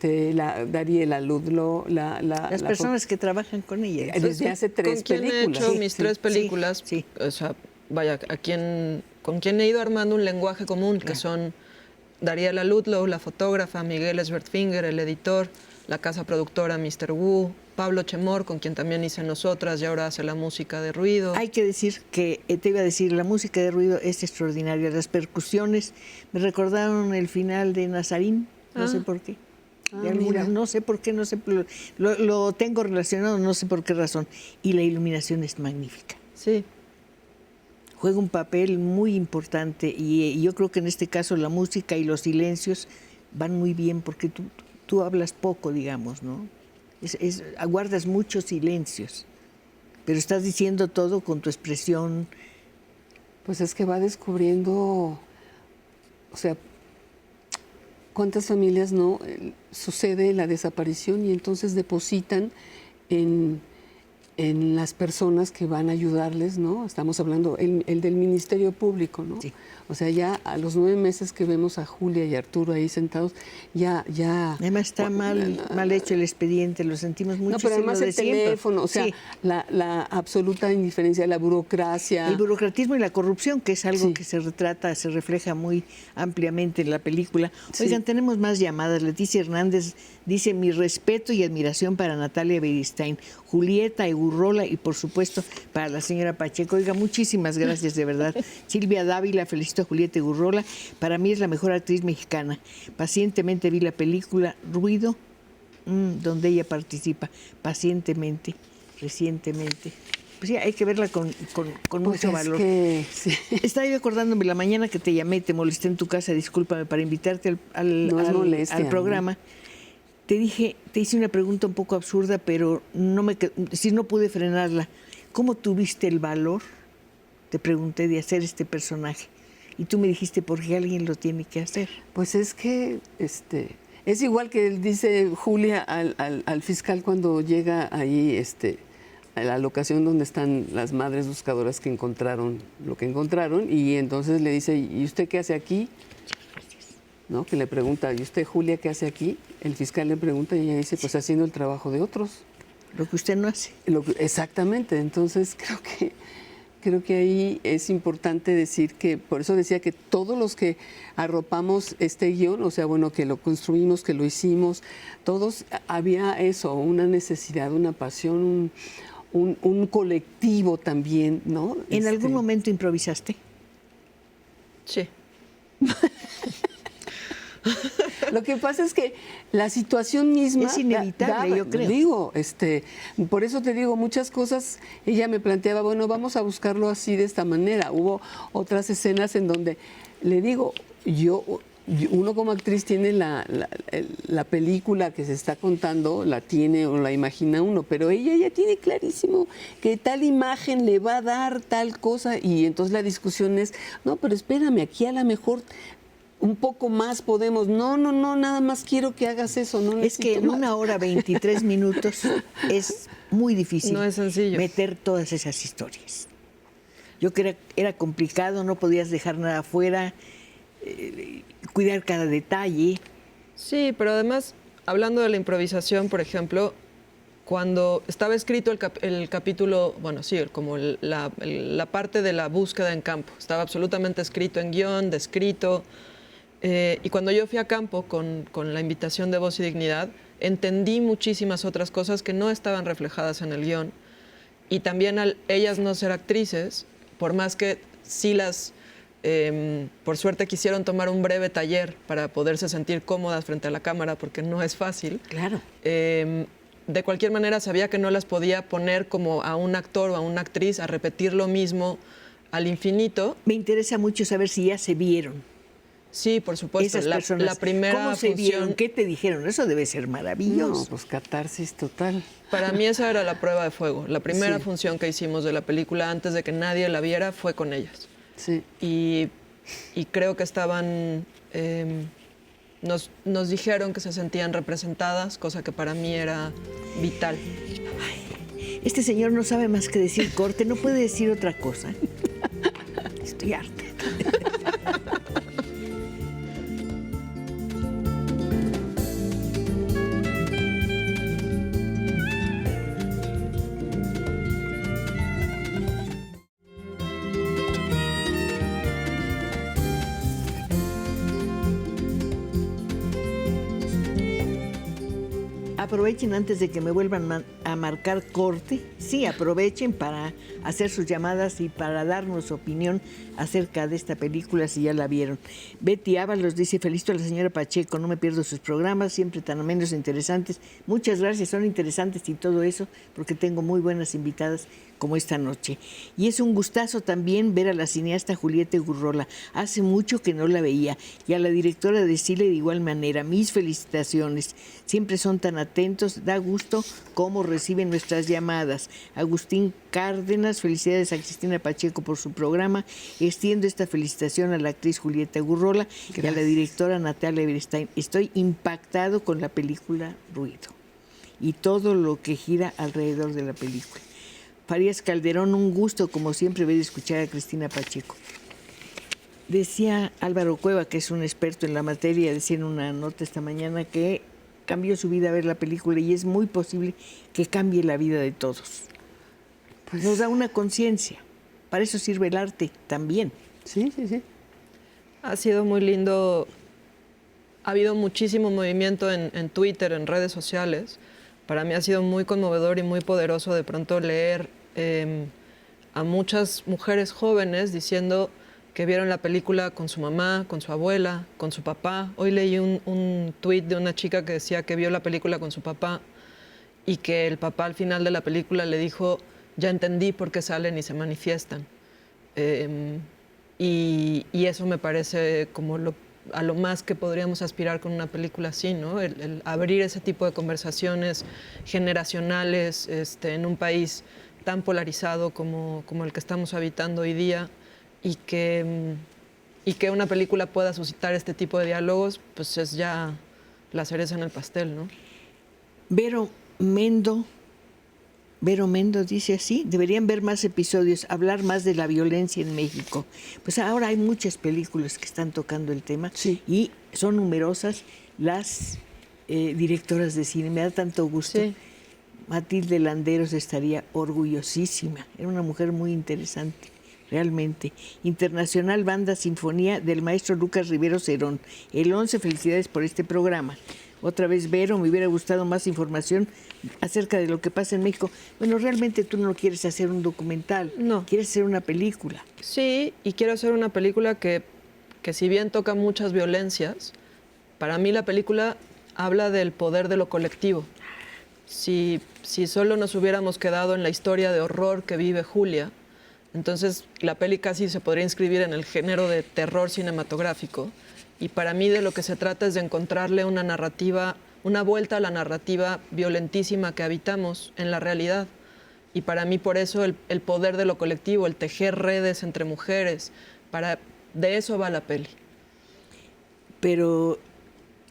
[SPEAKER 2] Dariela Ludlow,
[SPEAKER 1] Las personas que trabajan con ella.
[SPEAKER 2] desde hace 3
[SPEAKER 3] ¿Con quién
[SPEAKER 2] películas.
[SPEAKER 3] he hecho
[SPEAKER 2] Sí,
[SPEAKER 3] mis
[SPEAKER 2] sí.
[SPEAKER 3] 3 películas?
[SPEAKER 1] sí.
[SPEAKER 3] O sea, vaya, con quien he ido armando un lenguaje común, que son Dariela Ludlow, la fotógrafa, Miguel Svertfinger, el editor, la casa productora Mr. Wu, Pablo Chemor, con quien también hice Nosotras y ahora hace la música de ruido.
[SPEAKER 1] Hay que decir que, te iba a decir, la música de ruido es extraordinaria. Las percusiones me recordaron el final de Nazarín, no sé por qué.
[SPEAKER 2] Mira.
[SPEAKER 1] No sé por qué, no sé, lo tengo relacionado, no sé por qué razón. Y la iluminación es magnífica.
[SPEAKER 3] Sí.
[SPEAKER 1] Juega un papel muy importante y yo creo que en este caso la música y los silencios van muy bien porque tú hablas poco, digamos, ¿no? Aguardas muchos silencios, pero estás diciendo todo con tu expresión.
[SPEAKER 2] Pues es que va descubriendo, o sea, cuántas familias no sucede la desaparición y entonces depositan en las personas que van a ayudarles, ¿no? Estamos hablando el del Ministerio Público, ¿no?
[SPEAKER 1] Sí.
[SPEAKER 2] O sea, ya a los 9 meses que vemos a Julia y Arturo ahí sentados, ya.
[SPEAKER 1] Además está mal hecho el expediente, lo sentimos mucho.
[SPEAKER 2] No, pero además el teléfono, o sea,
[SPEAKER 1] sí.
[SPEAKER 2] la absoluta indiferencia, la burocracia.
[SPEAKER 1] El burocratismo y la corrupción, que es algo
[SPEAKER 2] Sí.
[SPEAKER 1] que se refleja muy ampliamente en la película.
[SPEAKER 2] Sí.
[SPEAKER 1] Oigan, tenemos más llamadas. Leticia Hernández dice, mi respeto y admiración para Natalia Beristain, Julieta Egurrola y por supuesto para la señora Pacheco. Oiga, muchísimas gracias, de verdad. Silvia Dávila, felicito a Julieta Egurrola. Para mí es la mejor actriz mexicana. Pacientemente vi la película Ruido, donde ella participa. Pacientemente, recientemente. Pues sí, hay que verla con
[SPEAKER 2] Pues
[SPEAKER 1] mucho
[SPEAKER 2] es
[SPEAKER 1] valor.
[SPEAKER 2] que, sí.
[SPEAKER 1] Estaba yo acordándome la mañana que te llamé, te molesté en tu casa, discúlpame, para invitarte
[SPEAKER 2] No es molestia,
[SPEAKER 1] al programa. Te hice una pregunta un poco absurda, pero no pude frenarla. ¿Cómo tuviste el valor, te pregunté, de hacer este personaje? Y tú me dijiste, porque alguien lo tiene que hacer.
[SPEAKER 2] Pues es que es igual que dice Julia al fiscal cuando llega ahí a la locación donde están las madres buscadoras que encontraron lo que encontraron, y entonces le dice, ¿y usted qué hace aquí? ¿No? Que le pregunta, ¿y usted, Julia, qué hace aquí? El fiscal le pregunta y ella dice, pues haciendo el trabajo de otros.
[SPEAKER 1] Lo que usted no hace.
[SPEAKER 2] Exactamente, entonces creo que Creo que ahí es importante decir que, por eso decía que todos los que arropamos este guión, o sea, bueno, que lo construimos, que lo hicimos, todos había eso, una necesidad, una pasión, un colectivo también, ¿no?
[SPEAKER 1] ¿En algún momento improvisaste?
[SPEAKER 3] Sí.
[SPEAKER 2] Lo que pasa es que la situación misma
[SPEAKER 1] es inevitable, yo creo.
[SPEAKER 2] Digo, por eso te digo, muchas cosas, ella me planteaba, bueno, vamos a buscarlo así de esta manera. Hubo otras escenas en donde le digo, uno como actriz tiene la película que se está contando, la tiene o la imagina uno, pero ella ya tiene clarísimo que tal imagen le va a dar tal cosa, y entonces la discusión es, no, pero espérame, aquí a lo mejor un poco más podemos. No, nada más quiero que hagas eso. No
[SPEAKER 1] es que en
[SPEAKER 2] más.
[SPEAKER 1] 1 hora 23 minutos es muy difícil.
[SPEAKER 3] No es sencillo
[SPEAKER 1] meter todas esas historias. Yo creo que era complicado, no podías dejar nada afuera, cuidar cada detalle.
[SPEAKER 3] Sí, pero además, hablando de la improvisación, por ejemplo, cuando estaba escrito el capítulo, bueno, sí, como la parte de la búsqueda en campo, estaba absolutamente escrito en guión, descrito. Y cuando yo fui a campo con la invitación de Voz y Dignidad, entendí muchísimas otras cosas que no estaban reflejadas en el guión. Y también al ellas no ser actrices, por más que sí por suerte quisieron tomar un breve taller para poderse sentir cómodas frente a la cámara, porque no es fácil.
[SPEAKER 1] Claro.
[SPEAKER 3] De cualquier manera sabía que no las podía poner como a un actor o a una actriz a repetir lo mismo al infinito.
[SPEAKER 1] Me interesa mucho saber si ya se vieron.
[SPEAKER 3] Sí, por supuesto.
[SPEAKER 1] Esas personas,
[SPEAKER 3] la primera
[SPEAKER 1] ¿cómo se
[SPEAKER 3] función,
[SPEAKER 1] vieron? ¿Qué te dijeron? Eso debe ser maravilloso.
[SPEAKER 2] No, pues catarsis total.
[SPEAKER 3] Para mí esa era la prueba de fuego. La primera función que hicimos de la película antes de que nadie la viera fue con ellas.
[SPEAKER 2] Sí.
[SPEAKER 3] Y creo que estaban... nos dijeron que se sentían representadas, cosa que para mí era vital.
[SPEAKER 1] Ay, este señor no sabe más que decir corte, no puede decir otra cosa. Estoy harta. Aprovechen antes de que me vuelvan a marcar corte. Sí, aprovechen para hacer sus llamadas y para darnos su opinión acerca de esta película, si ya la vieron. Betty Ábalos dice, felicito a la señora Pacheco, no me pierdo sus programas, siempre tan amenos e interesantes. Muchas gracias, son interesantes y todo eso, porque tengo muy buenas invitadas como esta noche. Y es un gustazo también ver a la cineasta Julieta Gurrola. Hace mucho que no la veía. Y a la directora de Cile de igual manera. Mis felicitaciones. Siempre son tan atentos. Da gusto cómo reciben nuestras llamadas. Agustín Cárdenas, felicidades a Cristina Pacheco por su programa. Extiendo esta felicitación a la actriz Julieta Gurrola y a la directora Natalia Everstein. Estoy impactado con la película Ruido y todo lo que gira alrededor de la película. Farías Calderón, un gusto, como siempre, ver y escuchar a Cristina Pacheco. Decía Álvaro Cueva, que es un experto en la materia, decía en una nota esta mañana que cambió su vida a ver la película y es muy posible que cambie la vida de todos. Pues nos da una conciencia. Para eso sirve el arte también.
[SPEAKER 2] Sí.
[SPEAKER 3] Ha sido muy lindo. Ha habido muchísimo movimiento en Twitter, en redes sociales. Para mí ha sido muy conmovedor y muy poderoso de pronto leer a muchas mujeres jóvenes diciendo que vieron la película con su mamá, con su abuela, con su papá. Hoy leí un tuit de una chica que decía que vio la película con su papá y que el papá al final de la película le dijo, ya entendí por qué salen y se manifiestan. Y eso me parece como a lo más que podríamos aspirar con una película así, ¿no? El abrir ese tipo de conversaciones generacionales en un país tan polarizado como el que estamos habitando hoy día y que una película pueda suscitar este tipo de diálogos, pues es ya la cereza en el pastel, ¿no?
[SPEAKER 1] Vero Mendo dice así, deberían ver más episodios, hablar más de la violencia en México. Pues ahora hay muchas películas que están tocando el tema y son numerosas las directoras de cine. Me da tanto gusto.
[SPEAKER 3] Sí.
[SPEAKER 1] Matilde Landeros estaría orgullosísima. Era una mujer muy interesante, realmente. Internacional Banda Sinfonía del maestro Lucas Rivero Cerón. El 11, felicidades por este programa. Otra vez, Vero, me hubiera gustado más información acerca de lo que pasa en México. Bueno, realmente tú no quieres hacer un documental,
[SPEAKER 3] No.
[SPEAKER 1] quieres hacer una película.
[SPEAKER 3] Sí, y quiero hacer una película que si bien toca muchas violencias, para mí la película habla del poder de lo colectivo. Si solo nos hubiéramos quedado en la historia de horror que vive Julia, entonces la peli casi se podría inscribir en el género de terror cinematográfico. Y para mí de lo que se trata es de encontrarle una narrativa, una vuelta a la narrativa violentísima que habitamos en la realidad. Y para mí por eso el poder de lo colectivo, el tejer redes entre mujeres, de eso va la peli.
[SPEAKER 1] Pero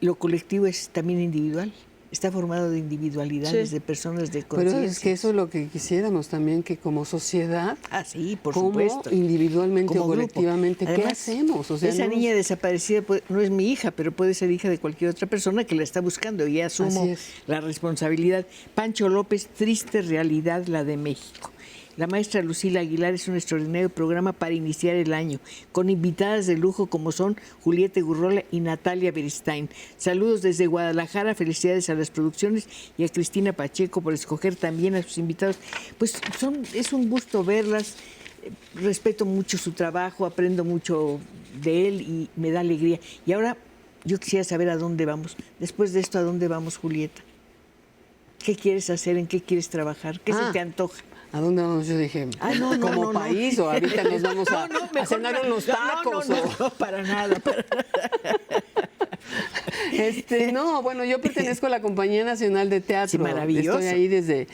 [SPEAKER 1] lo colectivo es también individual. Está formado de individualidades,
[SPEAKER 3] Sí.
[SPEAKER 1] de personas de conciencia.
[SPEAKER 2] Pero es que eso es lo que quisiéramos también, que como sociedad,
[SPEAKER 1] Ah, sí, por
[SPEAKER 2] como
[SPEAKER 1] supuesto.
[SPEAKER 2] individualmente
[SPEAKER 1] Como
[SPEAKER 2] o
[SPEAKER 1] grupo.
[SPEAKER 2] colectivamente, ¿qué
[SPEAKER 1] Además,
[SPEAKER 2] hacemos? O sea,
[SPEAKER 1] esa
[SPEAKER 2] no-
[SPEAKER 1] niña desaparecida no es mi hija, pero puede ser hija de cualquier otra persona que la está buscando y asumo
[SPEAKER 2] Así es.
[SPEAKER 1] la responsabilidad. Pancho López, triste realidad la de México. La maestra Lucila Aguilar es un extraordinario programa para iniciar el año, con invitadas de lujo como son Julieta Gurrola y Natalia Beristain. Saludos desde Guadalajara, felicidades a las producciones y a Cristina Pacheco por escoger también a sus invitados. Pues es un gusto verlas, respeto mucho su trabajo, aprendo mucho de él y me da alegría. Y ahora yo quisiera saber a dónde vamos. Después de esto, ¿a dónde vamos, Julieta? ¿Qué quieres hacer? ¿En qué quieres trabajar? ¿Qué se te antoja?
[SPEAKER 2] ¿A dónde vamos? Yo dije, como país, o ahorita nos vamos a
[SPEAKER 1] mejor
[SPEAKER 2] cenar
[SPEAKER 1] no.
[SPEAKER 2] unos tacos.
[SPEAKER 1] No, para nada.
[SPEAKER 2] No, bueno, yo pertenezco a la Compañía Nacional de Teatro.
[SPEAKER 1] Sí, maravilloso.
[SPEAKER 2] Estoy ahí desde,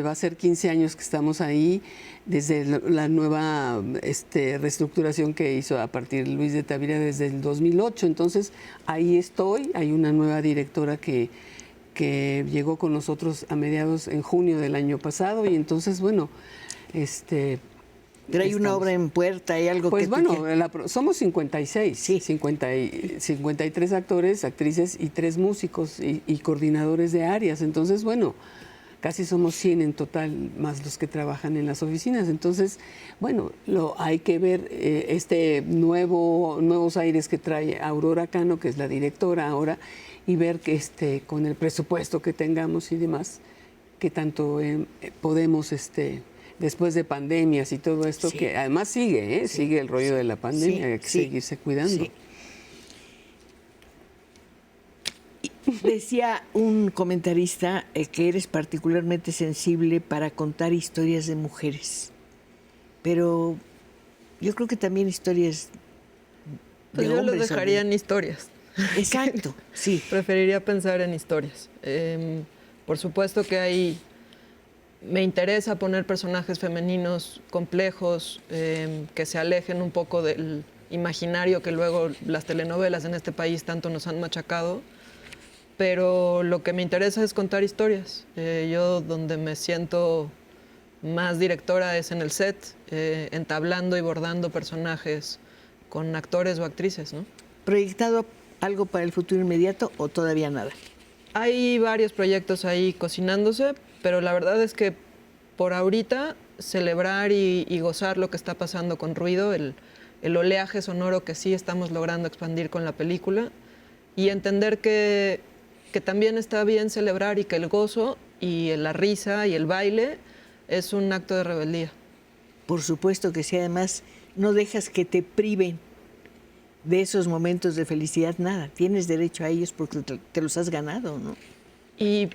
[SPEAKER 2] va a ser 15 años que estamos ahí, desde la nueva reestructuración que hizo a partir de Luis de Tavira desde el 2008. Entonces, ahí estoy, hay una nueva directora que llegó con nosotros a mediados en junio del año pasado y entonces, bueno,
[SPEAKER 1] Pero hay una obra en puerta, hay algo
[SPEAKER 2] pues
[SPEAKER 1] que
[SPEAKER 2] bueno, somos 56,
[SPEAKER 1] Sí.
[SPEAKER 2] 53 actores, actrices y 3 músicos y coordinadores de áreas. Entonces, bueno, casi somos 100 en total, más los que trabajan en las oficinas. Entonces, bueno, hay que ver nuevos aires que trae Aurora Cano, que es la directora ahora, y ver que con el presupuesto que tengamos y demás, que tanto podemos después de pandemias y todo esto,
[SPEAKER 1] Sí.
[SPEAKER 2] que además sigue el rollo de la pandemia, hay que seguirse cuidando.
[SPEAKER 1] Sí. Decía un comentarista que eres particularmente sensible para contar historias de mujeres, pero yo creo que también historias de
[SPEAKER 3] Pues yo lo
[SPEAKER 1] hombres.
[SPEAKER 3] dejaría en historias.
[SPEAKER 1] Exacto, sí.
[SPEAKER 3] Preferiría pensar en historias. Por supuesto que me interesa poner personajes femeninos complejos, que se alejen un poco del imaginario que luego las telenovelas en este país tanto nos han machacado, pero lo que me interesa es contar historias. Yo donde me siento más directora es en el set, entablando y bordando personajes con actores o actrices, ¿no?
[SPEAKER 1] ¿Proyectado algo para el futuro inmediato o todavía nada?
[SPEAKER 3] Hay varios proyectos ahí cocinándose, pero la verdad es que por ahorita celebrar y gozar lo que está pasando con Ruido, el oleaje sonoro que sí estamos logrando expandir con la película y entender que también está bien celebrar y que el gozo y la risa y el baile es un acto de rebeldía.
[SPEAKER 1] Por supuesto que sí, además no dejas que te priven de esos momentos de felicidad, nada. Tienes derecho a ellos porque te los has ganado, ¿no?
[SPEAKER 3] Y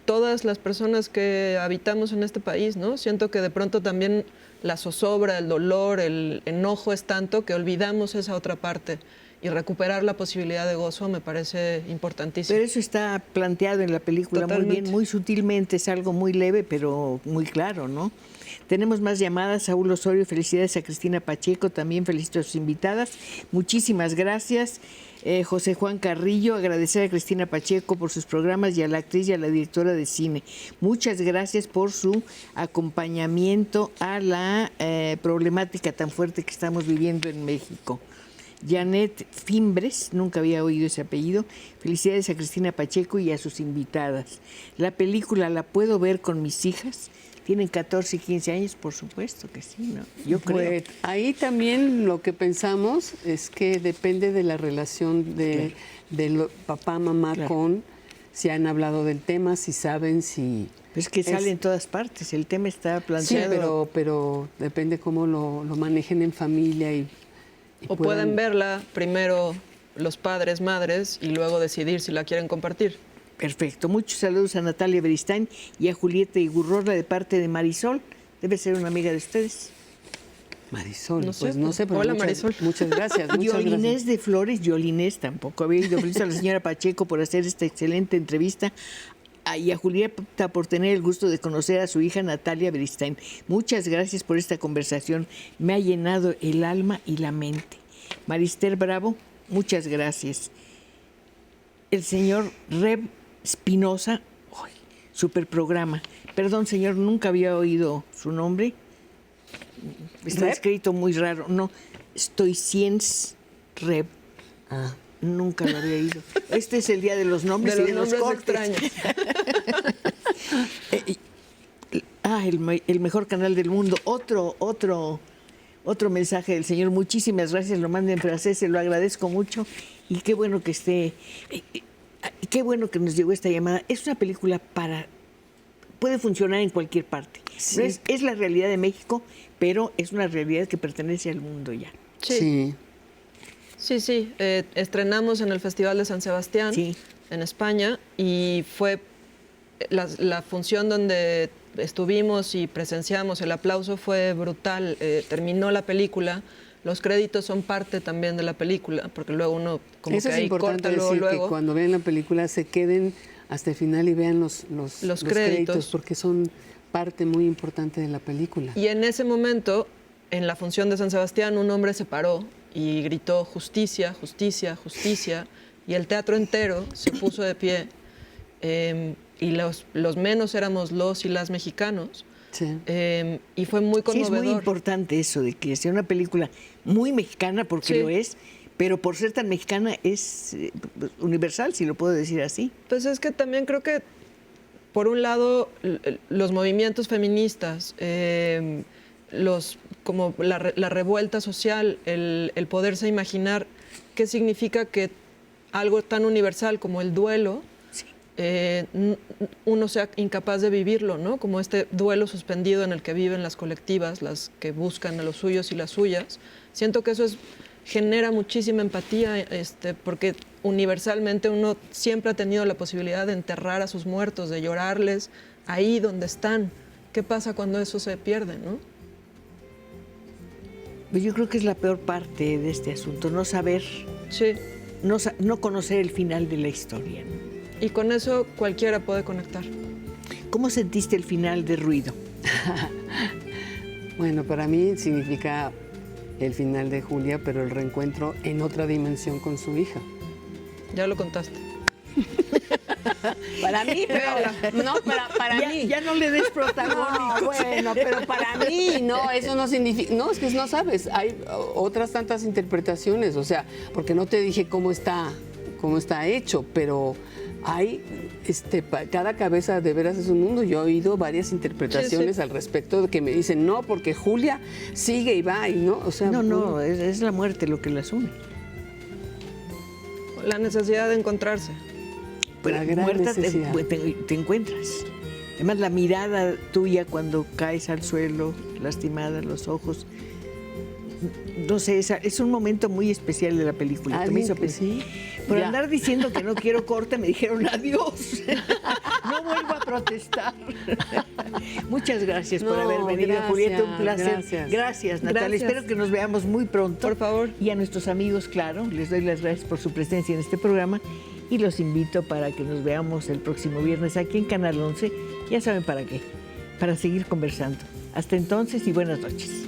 [SPEAKER 3] todas las personas que habitamos en este país, ¿no? Siento que de pronto también la zozobra, el dolor, el enojo es tanto que olvidamos esa otra parte. Y recuperar la posibilidad de gozo me parece importantísimo.
[SPEAKER 1] Pero eso está planteado en la película
[SPEAKER 3] Totalmente.
[SPEAKER 1] muy bien, muy sutilmente, es algo muy leve, pero muy claro, ¿no? Tenemos más llamadas. Saúl Osorio, felicidades a Cristina Pacheco, también felicito a sus invitadas. Muchísimas gracias. José Juan Carrillo, agradecer a Cristina Pacheco por sus programas y a la actriz y a la directora de cine. Muchas gracias por su acompañamiento a la problemática tan fuerte que estamos viviendo en México. Janet Fimbres, nunca había oído ese apellido. Felicidades a Cristina Pacheco y a sus invitadas. La película la puedo ver con mis hijas. Tienen 14 y 15 años, por supuesto que sí, ¿no? Yo creo.
[SPEAKER 2] Pues, ahí también lo que pensamos es que depende de la relación de papá, mamá con, si han hablado del tema, si saben, si...
[SPEAKER 1] Es que sale en todas partes, el tema está planteado.
[SPEAKER 2] Sí, pero depende cómo lo manejen en familia
[SPEAKER 3] o pueden verla primero los padres, madres, y luego decidir si la quieren compartir.
[SPEAKER 1] Perfecto. Muchos saludos a Natalia Beristain y a Julieta Igurrola de parte de Marisol. Debe ser una amiga de ustedes.
[SPEAKER 2] Marisol,
[SPEAKER 3] No
[SPEAKER 2] no sé, pero
[SPEAKER 3] hola, Marisol.
[SPEAKER 2] Muchas gracias.
[SPEAKER 1] Yolinés de Flores, Yolinés tampoco había ido. Feliz a la señora Pacheco por hacer esta excelente entrevista. Y a Julieta por tener el gusto de conocer a su hija Natalia Beristain. Muchas gracias por esta conversación. Me ha llenado el alma y la mente. Marister Bravo, muchas gracias. El señor Reb Espinosa, super programa. Perdón, señor, nunca había oído su nombre. Está escrito muy raro. No, Stoiciens Reb.
[SPEAKER 2] Ah.
[SPEAKER 1] Nunca lo había oído. Este es el día de los nombres
[SPEAKER 3] de
[SPEAKER 1] y de los cortes.
[SPEAKER 3] extraños.
[SPEAKER 1] El mejor canal del mundo. Otro mensaje del señor. Muchísimas gracias. Lo manda en francés, se lo agradezco mucho. Y qué bueno que esté... Qué bueno que nos llegó esta llamada. Es una película puede funcionar en cualquier parte.
[SPEAKER 2] Sí.
[SPEAKER 1] Es la realidad de México, pero es una realidad que pertenece al mundo ya.
[SPEAKER 3] Sí. Estrenamos en el Festival de San Sebastián, en España, y fue la función donde estuvimos y presenciamos. El aplauso fue brutal. Terminó la película. Los créditos son parte también de la película, porque luego uno como
[SPEAKER 2] eso
[SPEAKER 3] que
[SPEAKER 2] es
[SPEAKER 3] ahí
[SPEAKER 2] importante
[SPEAKER 3] corta
[SPEAKER 2] decir,
[SPEAKER 3] luego.
[SPEAKER 2] que cuando vean la película se queden hasta el final y vean los créditos, porque son parte muy importante de la película.
[SPEAKER 3] Y en ese momento, en la función de San Sebastián, un hombre se paró y gritó justicia, justicia, justicia, y el teatro entero se puso de pie, y los menos éramos los y las mexicanos.
[SPEAKER 2] Sí.
[SPEAKER 3] Y fue muy conmovedor.
[SPEAKER 1] Sí, es muy importante eso de que sea una película muy mexicana, porque lo es, pero por ser tan mexicana es universal, si lo puedo decir así.
[SPEAKER 3] Pues es que también creo que, por un lado, los movimientos feministas, como la revuelta social, el poderse imaginar qué significa que algo tan universal como el duelo, uno sea incapaz de vivirlo, ¿no? Como este duelo suspendido en el que viven las colectivas, las que buscan a los suyos y las suyas. Siento que eso genera muchísima empatía, porque universalmente uno siempre ha tenido la posibilidad de enterrar a sus muertos, de llorarles ahí donde están. ¿Qué pasa cuando eso se pierde, no?
[SPEAKER 1] Yo creo que es la peor parte de este asunto, no saber, no conocer el final de la historia, ¿no?
[SPEAKER 3] Y con eso cualquiera puede conectar.
[SPEAKER 1] ¿Cómo sentiste el final de Ruido?
[SPEAKER 2] Bueno, para mí significa el final de Julia, pero el reencuentro en otra dimensión con su hija.
[SPEAKER 3] Ya lo contaste.
[SPEAKER 2] Para mí, pero no, para mí.
[SPEAKER 1] Ya no le des protagónico.
[SPEAKER 2] No, bueno, pero para mí, no, eso no significa. No, es que no sabes. Hay otras tantas interpretaciones, o sea, porque no te dije cómo está hecho, pero hay cada cabeza de veras es un mundo. Yo he oído varias interpretaciones al respecto de que me dicen no, porque Julia sigue y va y no, o sea,
[SPEAKER 1] no, es la muerte lo que las une.
[SPEAKER 3] La necesidad de encontrarse.
[SPEAKER 1] Pero muerta te encuentras. Además, la mirada tuya cuando caes al suelo, lastimada, los ojos. No sé, es un momento muy especial de la película. Que me hizo pensar.
[SPEAKER 2] Sí.
[SPEAKER 1] Por andar diciendo que no quiero corte, me dijeron adiós. No vuelvo a protestar. Muchas gracias por haber venido, Julieta. Un placer. Gracias, Natalia.
[SPEAKER 3] Gracias.
[SPEAKER 1] Espero que nos veamos muy pronto.
[SPEAKER 3] Por favor.
[SPEAKER 1] Y a nuestros amigos, claro, les doy las gracias por su presencia en este programa y los invito para que nos veamos el próximo viernes aquí en Canal 11. Ya saben para qué. Para seguir conversando. Hasta entonces y buenas noches.